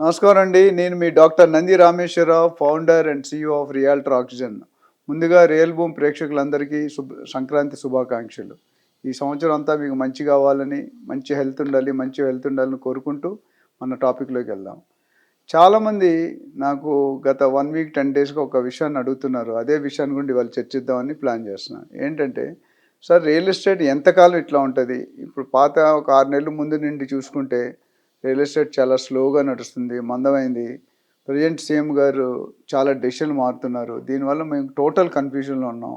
నమస్కారం అండి. నేను మీ doctor Nandi Rameshwara Rao, founder and CEO of Realtor Oxygen. ముందుగా రియల్ భూమి ప్రేక్షకులందరికీ సంక్రాంతి శుభాకాంక్షలు. ఈ సంవత్సరం అంతా మీకు మంచి కావాలని, మంచి హెల్త్ ఉండాలి, మంచి వెల్త్ ఉండాలని కోరుకుంటూ మన టాపిక్‌లోకి వెళ్దాం. చాలామంది నాకు గత 1 వీక్ 10 డేస్‌గా ఒక విషయాన్ని అడుగుతున్నారు. అదే విషయాన్ని గురించి ఇవాళ చర్చిద్దామని ప్లాన్ చేస్తున్నాను. ఏంటంటే, సార్ రియల్ ఎస్టేట్ ఎంతకాలం ఇట్లా ఉంటది? ఇప్పుడు పాత ఒక 6 నెలల ముందు నుండి చూసుకుంటే రియల్ ఎస్టేట్ చాలా స్లోగా నడుస్తుంది, మందమైంది. ప్రెజెంట్ సీఎం గారు చాలా డెసిషన్లు మారుతున్నారు. దీనివల్ల మేము టోటల్ కన్‌ఫ్యూజన్‌లో ఉన్నాం.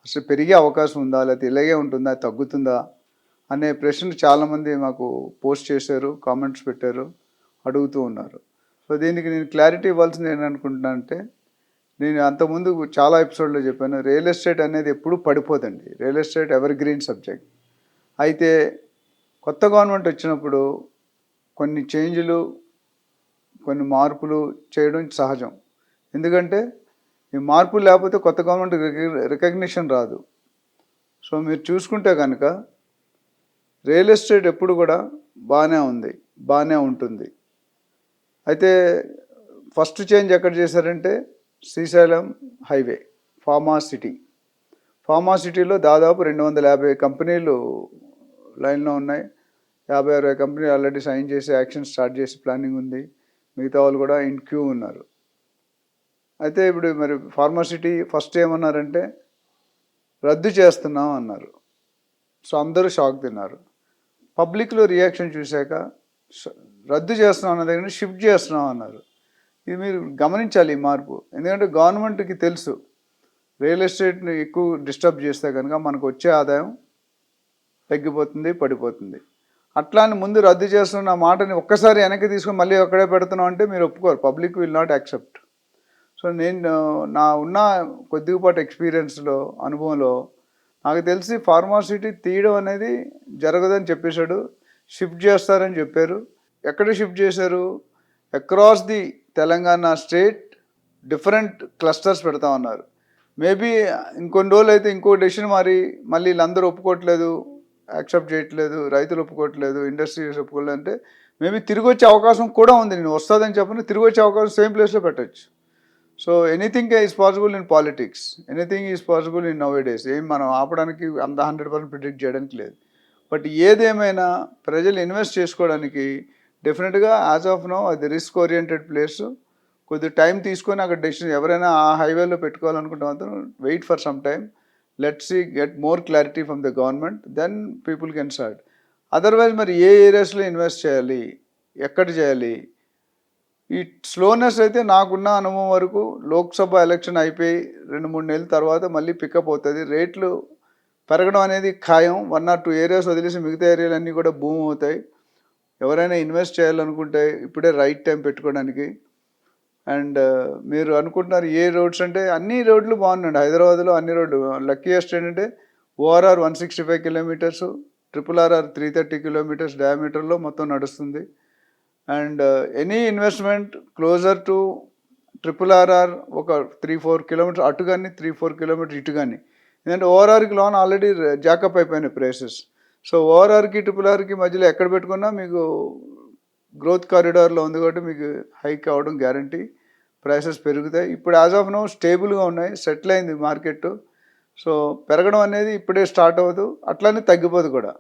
అసలు పెరిగే అవకాశం ఉందా? లేకపోతే ఇలాగే ఉంటుందా? తగ్గుతుందా? అనే ప్రశ్నలు చాలామంది మాకు పోస్ట్ చేశారు, కామెంట్స్ పెట్టారు, అడుగుతూ ఉన్నారు. సో, దీనికి నేను క్లారిటీ ఇవ్వాల్సింది ఏంటనుకుంటున్నానంటే, నేను అంతకుముందు చాలా ఎపిసోడ్‌లో చెప్పాను. రియల్ ఎస్టేట్ అనేది ఎప్పుడూ పడిపోదండి. Real estate evergreen subject. అయితే కొత్త గవర్నమెంట్ వచ్చినప్పుడు కొన్ని చేంజ్‌లు, కొన్ని మార్పులు చేయడం సహజం. ఎందుకంటే, ఈ మార్పులు లేకపోతే కొత్త గవర్నమెంట్ రికగ్నిషన్ రాదు. సో, మీరు చూసుకుంటే గనక రియల్ ఎస్టేట్ ఎప్పుడు కూడా బానే ఉంది, బానే ఉంటుంది. అయితే ఫస్ట్ చేంజ్ ఎక్కడ చేశారంటే Srisailam highway, pharma city. Pharma సిటీలో దాదాపు 250 కంపెనీలు లైన్‌లో ఉన్నాయి. 50, 60 కంపెనీలు ఆల్రెడీ సైన్ చేసి యాక్షన్ స్టార్ట్ చేసి ప్లానింగ్ ఉంది. మిగతా వాళ్ళు కూడా ఇన్ క్యూ ఉన్నారు. అయితే ఇప్పుడు మరి ఫార్మాసిటీ ఫస్ట్ ఏమన్నారంటే రద్దు చేస్తున్నాం అన్నారు. సో, అందరూ షాక్ తిన్నారు. పబ్లిక్‌లో రియాక్షన్ చూశాక రద్దు చేస్తున్నాం అన్న దగ్గర నుంచి షిఫ్ట్ చేస్తున్నాం అన్నారు. ఇది మీరు గమనించాలి ఈ మార్పు. ఎందుకంటే గవర్నమెంట్‌కి తెలుసు రియల్ ఎస్టేట్‌ని ఎక్కువ డిస్టర్బ్ చేస్తే కనుక మనకు వచ్చే ఆదాయం తగ్గిపోతుంది, పడిపోతుంది. అట్లా అని ముందు రద్దు చేస్తున్న మాటని ఒక్కసారి వెనక్కి తీసుకొని మళ్ళీ అక్కడే పెడుతున్నాం అంటే మీరు ఒప్పుకోరు. Public will not accept. So, నేను నా ఉన్న కొద్దిపాటి ఎక్స్పీరియన్స్‌లో, అనుభవంలో నాకు తెలిసి ఫార్మాసిటీ తీయడం అనేది జరగదని చెప్పేశాడు. షిఫ్ట్ చేస్తారని చెప్పారు. ఎక్కడ షిఫ్ట్ చేశారు? Across the Telangana state different clusters పెడతామన్నారు. మేబీ ఇంకొన్ని రోజులైతే ఇంకో డెసిషన్ మారి మళ్ళీ వీళ్ళందరూ ఒప్పుకోవట్లేదు, యాక్సెప్ట్ చేయట్లేదు, రైతులు ఒప్పుకోవట్లేదు, ఇండస్ట్రీస్ ఒప్పుకోలేదు అంటే మేబీ తిరిగొచ్చే అవకాశం కూడా ఉంది. నేను వస్తుందని చెప్పను, తిరిగొచ్చే అవకాశం సేమ్ ప్లేస్‌లో పెట్టొచ్చు. So, anything is possible in politics. Anything is possible in now A days. ఏం మనం ఆపడానికి అంత 100% ప్రిడిక్ట్ చేయడానికి లేదు. బట్ ఏదేమైనా ప్రజలు ఇన్వెస్ట్ చేసుకోవడానికి డెఫినెట్‌గా యాజ్ ఆఫ్ నౌ అది రిస్క్ ఓరియెంటెడ్ ప్లేసు. కొద్దిగా టైం తీసుకొని అక్కడ డెసిషన్ ఎవరైనా ఆ హైవేలో పెట్టుకోవాలనుకుంటే మాత్రం wait for some time. Let's see get more clarity from the government. Then people can start. Otherwise మరి ఏ ఏరియాస్‌లో ఇన్వెస్ట్ చేయాలి? ఎక్కడ చేయాలి? ఈ స్లోనెస్ అయితే నాకున్న అనుభవం వరకు లోక్సభ ఎలక్షన్ అయిపోయి 2, 3 నెలల తర్వాత మళ్ళీ పికప్ అవుతుంది. రేట్లు పెరగడం అనేది ఖాయం. 1 ఆర్ 2 ఏరియాస్ వదిలేసి మిగతా ఏరియాలన్నీ కూడా బూమ్ అవుతాయి. ఎవరైనా ఇన్వెస్ట్ చేయాలనుకుంటే ఇప్పుడే రైట్ టైం పెట్టుకోవడానికి. అండ్ మీరు అనుకుంటున్నారు ఏ రోడ్స్ అంటే అన్ని రోడ్లు బాగున్నాయండి. హైదరాబాద్లో అన్ని రోడ్లు. లక్కీయెస్ట్ ఏంటంటే ORR 165 kilometres, triple RR 330 kilometres డయామీటర్లో మొత్తం నడుస్తుంది. And any investment closer to triple RR ఒక 3-4 కిలోమీటర్స్ అటు కానీ 3-4 కిలోమీటర్స్ ఇటు కానీ. ఎందుకంటే ఓఆర్ఆర్కి లోన్ ఆల్రెడీ జాకప్ అయిపోయినాయి ప్రైసెస్. సో, ఓఆర్ఆర్కి ట్రిపుల్ ఆర్కి మధ్యలో ఎక్కడ పెట్టుకున్నా మీకు గ్రోత్ కారిడార్లో ఉంది కాబట్టి మీకు హైక్ అవ్వడం గ్యారంటీ. ప్రైసెస్ పెరుగుతాయి. ఇప్పుడు యాజ్ ఆఫ్ నౌ స్టేబుల్గా ఉన్నాయి, సెటిల్ అయింది మార్కెట్. సో, పెరగడం అనేది ఇప్పుడే స్టార్ట్ అవ్వదు, అట్లానే తగ్గిపోదు కూడా.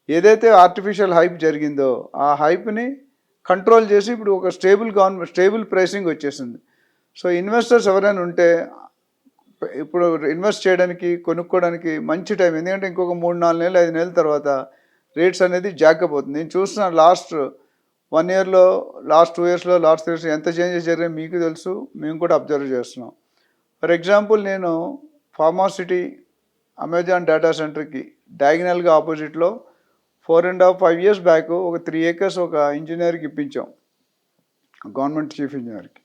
ఏదైతే ఆర్టిఫిషియల్ హైప్ జరిగిందో ఆ హైప్ని కంట్రోల్ చేసి ఇప్పుడు ఒక స్టేబుల్ ప్రైసింగ్ వచ్చేసింది. సో, ఇన్వెస్టర్స్ ఎవరైనా ఉంటే ఇప్పుడు ఇన్వెస్ట్ చేయడానికి, కొనుక్కోవడానికి మంచి టైం. ఎందుకంటే ఇంకొక 3, 4 నెలలు, 5 నెలల తర్వాత రేట్స్ అనేది జాకప్ అవుతుంది. నేను చూస్తున్నాను లాస్ట్ 1 ఇయర్లో, లాస్ట్ 2 ఇయర్స్లో, లాస్ట్ 3 ఇయర్స్ ఎంత చేంజెస్ జరిగాయి మీకు తెలుసు, మేము కూడా అబ్జర్వ్ చేస్తున్నాం. ఫర్ ఎగ్జాంపుల్ నేను ఫార్మాసిటీ అమెజాన్ డేటా సెంటర్కి డయాగ్నల్గా ఆపోజిట్లో 4.5 ఇయర్స్ బ్యాక్ ఒక 3 acres ఒక ఇంజనీర్కి ఇప్పించాం, గవర్నమెంట్ చీఫ్ ఇంజనీర్కి.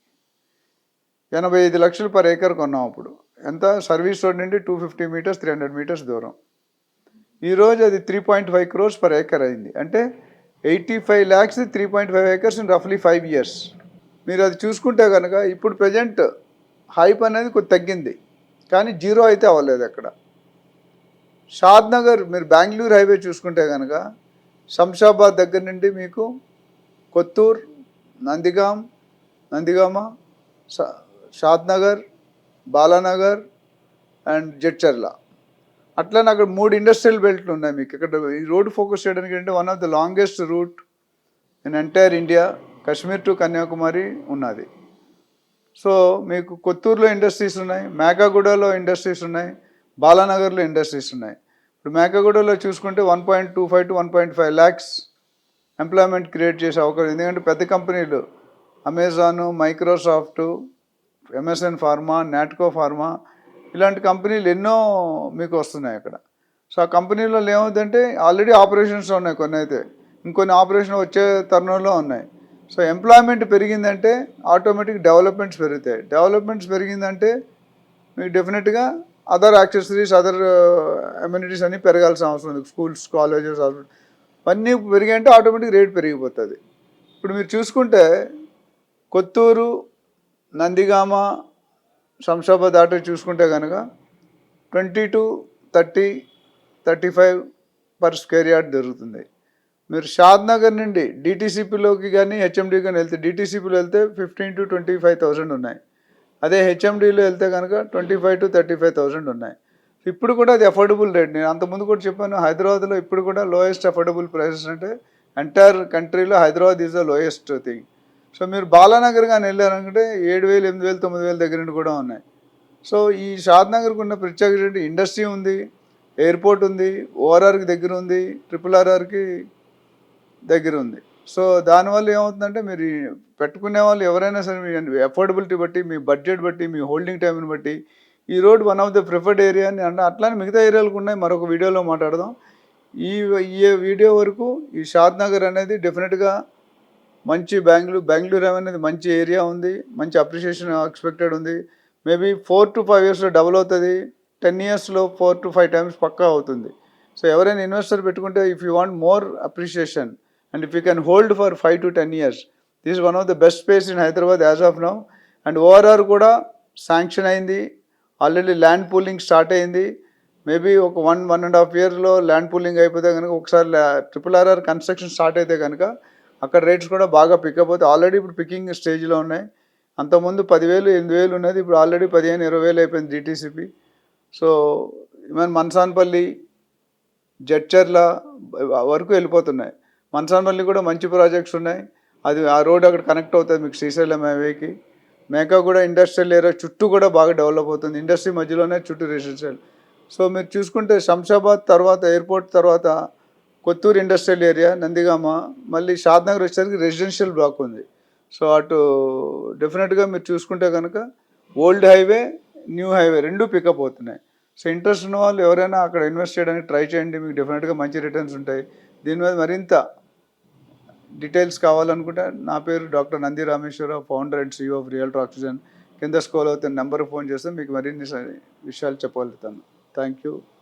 85 లక్షలు పర్ ఏకర్ కొన్నాం అప్పుడు. ఎంత? సర్వీస్ రోడ్ నుండి 250 మీటర్స్, 300 మీటర్స్ దూరం. ఈరోజు అది 3.5 crores పర్ ఏకర్ అయింది. అంటే 85 lakhs 3.5 acres ఇన్ రఫ్లీ 5 years. మీరు అది చూసుకుంటే కనుక ఇప్పుడు ప్రజెంట్ హైప్ అనేది కొద్ది తగ్గింది, కానీ జీరో అయితే అవ్వలేదు ఎక్కడ. షాద్ నగర్ మీరు బెంగళూరు హైవే చూసుకుంటే కనుక శంషాబాద్ దగ్గర నుండి మీకు కొత్తూర్, నందిగాం, నందిగామ, షాద్నగర్, బాలానగర్ అండ్ జడ్చర్ల. అట్లనే అక్కడ 3 ఇండస్ట్రియల్ బెల్ట్లు ఉన్నాయి మీకు. ఇక్కడ ఈ రోడ్ ఫోకస్ చేయడానికి అంటే one of the longest route in entire India, Kashmir to Kanyakumari ఉన్నది. సో మీకు కొత్తూరులో ఇండస్ట్రీస్ ఉన్నాయి, మేకాగూడలో ఇండస్ట్రీస్ ఉన్నాయి, బాలానగర్లో ఇండస్ట్రీస్ ఉన్నాయి. ఇప్పుడు మేకాగూడలో చూసుకుంటే 1.25 to 1.5 lakhs ఎంప్లాయ్మెంట్ క్రియేట్ చేసే అవకాశం. ఎందుకంటే పెద్ద కంపెనీలు Amazon, Microsoft, MSN pharma, Natco pharma ఇలాంటి కంపెనీలు ఎన్నో మీకు వస్తున్నాయి అక్కడ. సో ఆ కంపెనీలలో ఏమవుతుందంటే ఆల్రెడీ ఆపరేషన్స్ ఉన్నాయి, కొన్ని అయితే ఇంకొన్ని ఆపరేషన్ వచ్చే తరుణంలో ఉన్నాయి. సో ఎంప్లాయ్మెంట్ పెరిగిందంటే ఆటోమేటిక్ డెవలప్మెంట్స్ పెరుగుతాయి. డెవలప్మెంట్స్ పెరిగిందంటే మీకు డెఫినెట్గా అదర్ యాక్సెసరీస్, అదర్ అమ్యూనిటీస్ అన్నీ పెరగాల్సిన అవసరం ఉంది. స్కూల్స్, కాలేజెస్ అన్నీ పెరిగాయంటే ఆటోమేటిక్ రేట్ పెరిగిపోతుంది. ఇప్పుడు మీరు చూసుకుంటే కొత్తూరు, నందిగామ, శంషాబాద్ దాటి చూసుకుంటే కనుక 20 to 30, 35 పర్ స్క్వేర్ యార్డ్ దొరుకుతుంది. మీరు షాద్నగర్ నుండి డిటీసీపీలోకి కానీ హెచ్ఎండి కానీ వెళ్తే, డిటీసీపీలో వెళ్తే 15 to 25,000 ఉన్నాయి. అదే హెచ్ఎండిలో వెళ్తే కనుక 25 to 35,000 ఉన్నాయి. ఇప్పుడు కూడా అది అఫోర్డబుల్ రేట్. నేను అంతకుముందు కూడా చెప్పాను, హైదరాబాద్లో ఇప్పుడు కూడా లోయెస్ట్ అఫోర్డబుల్ ప్రైసెస్ అంటే ఎంటైర్ కంట్రీలో Hyderabad is the lowest thing. So మీరు బాలానగర్ కానీ వెళ్ళారనుకుంటే 7,000, 8,000, 9,000 దగ్గర నుండి కూడా ఉన్నాయి. సో ఈ షాద్నగర్కి ఉన్న ప్రత్యేకత ఇండస్ట్రీ ఉంది, ఎయిర్పోర్ట్ ఉంది, ఓఆర్ఆర్కి దగ్గర ఉంది, RRRకి దగ్గర ఉంది. సో దానివల్ల ఏమవుతుందంటే మీరు పెట్టుకునే వాళ్ళు ఎవరైనా సరే మీ అఫోర్డబిలిటీ బట్టి, మీ బడ్జెట్ బట్టి, మీ హోల్డింగ్ టైంని బట్టి ఈ road one of the preferred area అని అంటే అట్లానే మిగతా ఏరియాలకు ఉన్నాయి. మరొక వీడియోలో మాట్లాడదాం. ఈ ఈ వీడియో వరకు ఈ షాద్నగర్ అనేది డెఫినెట్గా మంచి బెంగళూరు అనేది మంచి ఏరియా ఉంది, మంచి అప్రిషియేషన్ ఎక్స్పెక్టెడ్ ఉంది. మేబీ 4 to 5 yearsలో డబుల్ అవుతుంది, 10 yearsలో 4 to 5 times పక్కా అవుతుంది. సో ఎవరైనా ఇన్వెస్టర్ పెట్టుకుంటే if you want more appreciation and if you can hold for 5 to 10 years, this one of the best space in Hyderabad as of now. And ORR కూడా sanction అయింది, already land pooling start అయింది. Maybe ఒక 1.5 yearsలో land pooling అయిపోతే కనుక ఒకసారి RRR construction start అయితే కనుక అక్కడ రేట్స్ కూడా బాగా పికప్ అవుతాయి. ఆల్రెడీ ఇప్పుడు పికింగ్ స్టేజ్లో ఉన్నాయి. అంతకుముందు 10,000, 8,000 ఉన్నది, ఇప్పుడు ఆల్రెడీ 15,000, 20,000 అయిపోయింది DTCP. So even Mansanpalli, Jadcherla వరకు వెళ్ళిపోతున్నాయి. మన్సాన్పల్లి కూడా మంచి ప్రాజెక్ట్స్ ఉన్నాయి. అది ఆ రోడ్ అక్కడ కనెక్ట్ అవుతుంది మీకు శ్రీశైలం హైవేకి. మేకా కూడా ఇండస్ట్రియల్ ఏరియా చుట్టూ కూడా బాగా డెవలప్ అవుతుంది. ఇండస్ట్రీ మధ్యలోనే చుట్టూ రెసిడెన్షియల్. సో మీరు చూసుకుంటే శంషాబాద్ తర్వాత, ఎయిర్పోర్ట్ తర్వాత కొత్తూరు ఇండస్ట్రియల్ ఏరియా, నందిగామ, మళ్ళీ షాద్నగర్ వచ్చేసరికి రెసిడెన్షియల్ బ్లాక్ ఉంది. సో అటు డెఫినెట్గా మీరు చూసుకుంటే కనుక ఓల్డ్ హైవే, న్యూ హైవే రెండు పికప్ అవుతున్నాయి. సో ఇంట్రెస్ట్ ఉన్న వాళ్ళు ఎవరైనా అక్కడ ఇన్వెస్ట్ చేయడానికి ట్రై చేయండి, మీకు డెఫినెట్గా మంచి రిటర్న్స్ ఉంటాయి. దీని మీద మరింత డీటెయిల్స్ కావాలనుకుంటే నా పేరు doctor Nandi Rameshwara Rao, founder and CEO of Realtor Oxygen. కింద స్క్రోల్ అవుతున్న నెంబర్ ఫోన్ చేస్తే మీకు మరిన్ని విషయాలు చెప్పగలుగుతాను. Thank you.